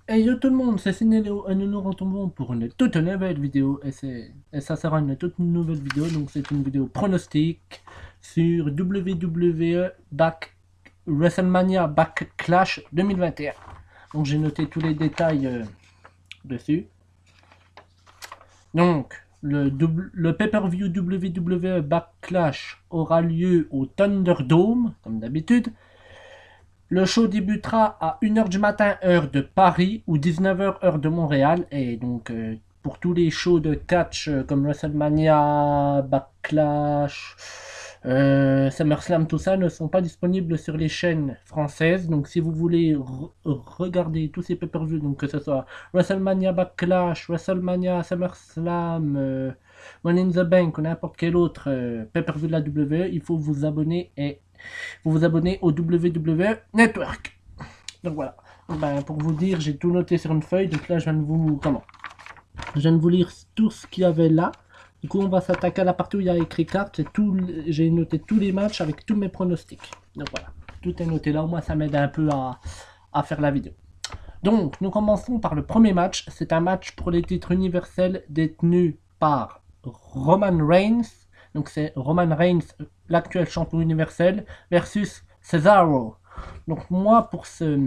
Hey yo tout le monde, c'est Cinéléo et nous nous retrouvons pour une toute nouvelle vidéo et ça sera une toute nouvelle vidéo, donc c'est une vidéo pronostic sur WWE WrestleMania Backlash 2021. Donc j'ai noté tous les détails dessus. Donc le pay-per-view WWE Backlash aura lieu au Thunderdome, comme d'habitude. Le show débutera à 1h du matin, heure de Paris, ou 19h, heure de Montréal. Et donc, pour tous les shows de catch comme WrestleMania, Backlash, SummerSlam, tout ça, ne sont pas disponibles sur les chaînes françaises. Donc, si vous voulez regarder tous ces pay-per-views, donc que ce soit WrestleMania, Backlash, WrestleMania, SummerSlam, Money in the Bank ou n'importe quel autre pay-per-view de la WWE, il faut vous abonner et vous abonner au WWE Network. Donc voilà. Ben, pour vous dire, j'ai tout noté sur une feuille. Donc là, je viens de vous lire tout ce qu'il y avait là. Du coup, on va s'attaquer à la partie où il y a écrit cartes. J'ai noté tous les matchs avec tous mes pronostics. Donc voilà, tout est noté là. Au moins, ça m'aide un peu à faire la vidéo. Donc, nous commençons par le premier match. C'est un match pour les titres universels détenus par Roman Reigns. Donc, c'est Roman Reigns, l'actuel champion universel, versus Cesaro. Donc, moi, pour ce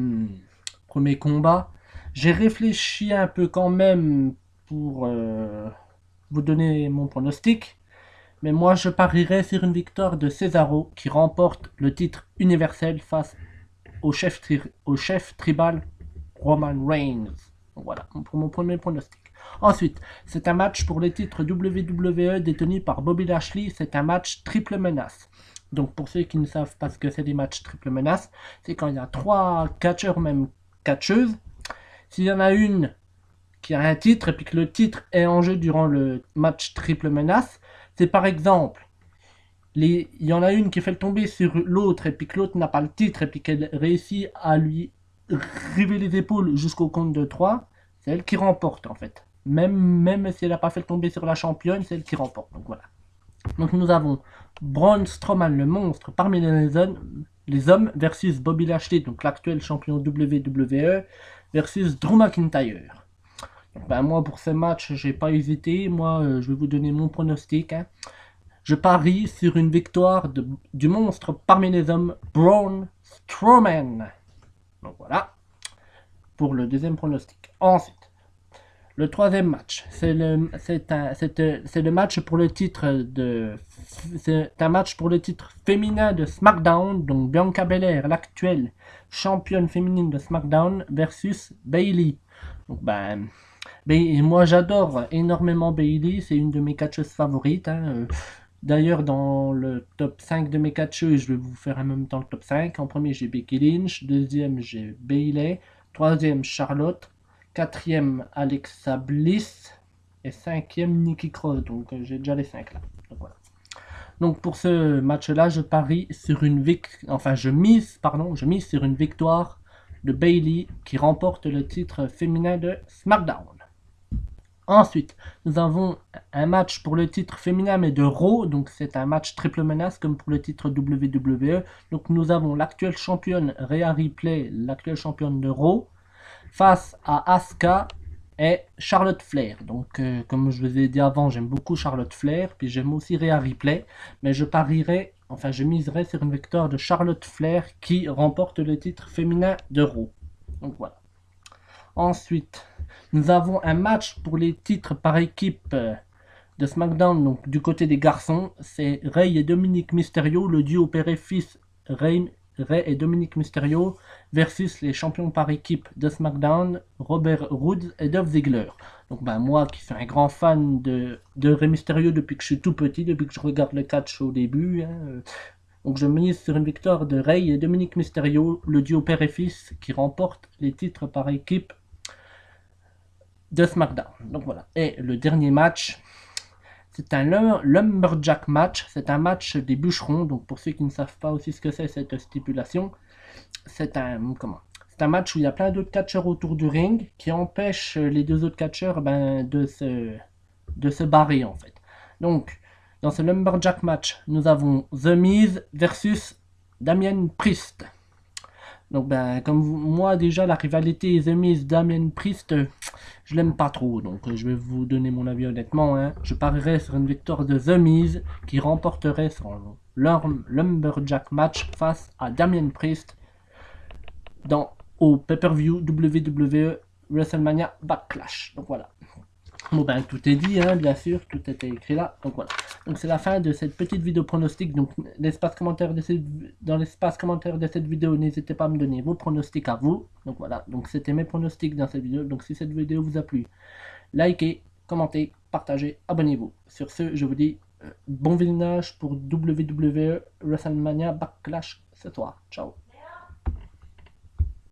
premier combat, j'ai réfléchi un peu quand même pour vous donner mon pronostic. Mais moi, je parierais sur une victoire de Cesaro qui remporte le titre universel face au chef tribal Roman Reigns. Donc voilà, pour mon premier pronostic. Ensuite, c'est un match pour les titres WWE détenus par Bobby Lashley. C'est un match triple menace. Donc pour ceux qui ne savent pas ce que c'est des matchs triple menace, c'est quand il y a 3 catcheurs ou même catcheuses. S'il y en a une qui a un titre et puis que le titre est en jeu durant le match triple menace, c'est par exemple il y en a une qui fait le tomber sur l'autre et puis que l'autre n'a pas le titre et puis qu'elle réussit à lui river les épaules jusqu'au compte de 3, c'est elle qui remporte en fait. Même si elle n'a pas fait le tomber sur la championne, c'est elle qui remporte. Donc voilà. Donc nous avons Braun Strowman, le monstre parmi les hommes versus Bobby Lashley, donc l'actuel champion WWE, versus Drew McIntyre. Donc, ben, moi pour ce match, j'ai pas hésité. Moi, je vais vous donner mon pronostic. Hein. Je parie sur une victoire du monstre parmi les hommes, Braun Strowman. Donc voilà, pour le deuxième pronostic. Ensuite, le troisième match, c'est le match pour le titre c'est un match pour le titre féminin de SmackDown, donc Bianca Belair, l'actuelle championne féminine de SmackDown, versus Bayley. Donc moi j'adore énormément Bayley, c'est une de mes catcheuses favorites. Hein. D'ailleurs, dans le top 5 de mes catcheuses, je vais vous faire en même temps le top 5. En premier, j'ai Becky Lynch. Deuxième, j'ai Bayley. Troisième, Charlotte. Quatrième, Alexa Bliss. Et cinquième, Nikki Cross. Donc, j'ai déjà les 5 là. Donc, voilà. Donc, pour ce match-là, je parie sur je mise sur une victoire de Bayley qui remporte le titre féminin de SmackDown. Ensuite, nous avons un match pour le titre féminin mais de Raw, donc c'est un match triple menace comme pour le titre WWE. Donc nous avons l'actuelle championne Rhea Ripley, l'actuelle championne de Raw, face à Asuka et Charlotte Flair. Donc comme je vous ai dit avant, j'aime beaucoup Charlotte Flair, puis j'aime aussi Rhea Ripley, mais je miserai sur une victoire de Charlotte Flair qui remporte le titre féminin de Raw. Donc voilà. Ensuite, nous avons un match pour les titres par équipe de SmackDown, donc du côté des garçons. C'est Rey et Dominic Mysterio, le duo père et fils Rey et Dominic Mysterio versus les champions par équipe de SmackDown, Robert Roode et Dolph Ziggler. Donc moi qui suis un grand fan de Rey Mysterio depuis que je suis tout petit, depuis que je regarde le catch au début, hein, donc je mise sur une victoire de Rey et Dominic Mysterio, le duo père et fils qui remporte les titres par équipe de SmackDown. Donc voilà. Et le dernier match, c'est un Lumberjack match. C'est un match des bûcherons. Donc pour ceux qui ne savent pas aussi ce que c'est cette stipulation, c'est un match où il y a plein d'autres catcheurs autour du ring qui empêchent les deux autres catcheurs de se barrer en fait. Donc dans ce Lumberjack match, nous avons The Miz versus Damien Priest. Donc ben, comme moi déjà, la rivalité The Miz Damien Priest, je l'aime pas trop. Donc je vais vous donner mon avis honnêtement. Hein. Je parierais sur une victoire de The Miz qui remporterait son Lumberjack match face à Damien Priest au pay-per-view WWE WrestleMania Backlash. Donc voilà. Bon ben tout est dit, hein, bien sûr, tout était écrit là. Donc voilà. Donc c'est la fin de cette petite vidéo pronostic. Donc dans l'espace commentaire de cette vidéo, n'hésitez pas à me donner vos pronostics à vous. Donc voilà. Donc c'était mes pronostics dans cette vidéo. Donc si cette vidéo vous a plu, likez, commentez, partagez, abonnez-vous. Sur ce, je vous dis bon visionnage pour WWE WrestleMania Backlash ce soir. Ciao.